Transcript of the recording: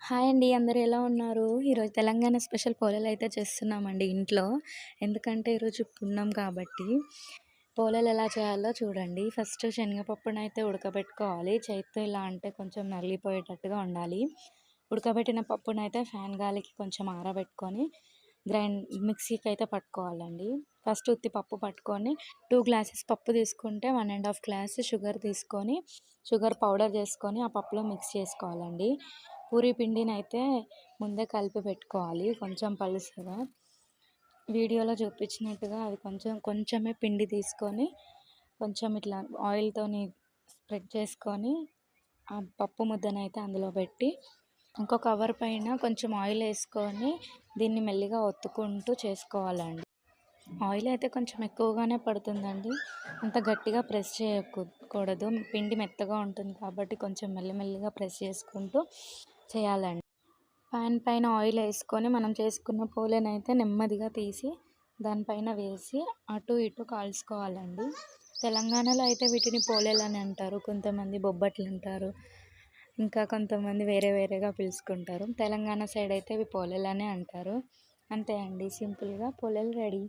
Hi అండి. అందరూ ఎలా ఉన్నారు? ఈరోజు తెలంగాణ స్పెషల్ పోలేలైతే చేస్తున్నామండి ఇంట్లో. ఎందుకంటే ఈరోజు పున్నం కాబట్టి. పోలేలు ఎలా చేయాలో చూడండి. ఫస్ట్ శనగపప్పునైతే ఉడకబెట్టుకోవాలి. చేత్తో ఇలా అంటే కొంచెం నలిగిపోయేటట్టుగా ఉండాలి. ఉడకబెట్టిన పప్పునైతే ఫ్యాన్ గాలికి కొంచెం ఆరబెట్టుకొని మిక్సీకి అయితే పట్టుకోవాలండి. ఫస్ట్ ఉత్తి పప్పు పట్టుకొని 2 గ్లాసెస్ పప్పు తీసుకుంటే 1 ½ గ్లాస్ షుగర్ తీసుకొని, షుగర్ పౌడర్ చేసుకొని ఆ పప్పులో మిక్స్ చేసుకోవాలండి. పూరి పిండినైతే ముందే కలిపి పెట్టుకోవాలి కొంచెం పలుచగా. వీడియోలో చూపించినట్టుగా అది కొంచెమే పిండి తీసుకొని కొంచెం ఇట్లా ఆయిల్‌తోని స్ప్రెడ్ చేసుకొని ఆ పప్పు ముద్దనైతే అందులో పెట్టి ఇంకో కవర్ పైన కొంచెం ఆయిల్ వేసుకొని దీన్ని మెల్లిగా ఒత్తుకుంటూ చేసుకోవాలండి. ఆయిల్ అయితే కొంచెం ఎక్కువగానే పడుతుందండి. అంత గట్టిగా ప్రెస్ చేయకూడదు. పిండి మెత్తగా ఉంటుంది కాబట్టి కొంచెం మెల్లిమెల్లిగా ప్రెస్ చేసుకుంటూ చేయాలండి. పాన్ పైన ఆయిల్ వేసుకొని మనం చేసుకున్న పోలేనైతే నెమ్మదిగా తీసి దానిపైన వేసి అటు ఇటు కాల్చుకోవాలండి. తెలంగాణలో అయితే వీటిని పోలేలని అంటారు. కొంతమంది బొబ్బట్లు అంటారు. ఇంకా కొంతమంది వేరే వేరేగా పిలుచుకుంటారు. తెలంగాణ సైడ్ అయితే ఇవి పోలేలనే అంటారు. అంతే అండి, సింపుల్‌గా పోలేలు రెడీ.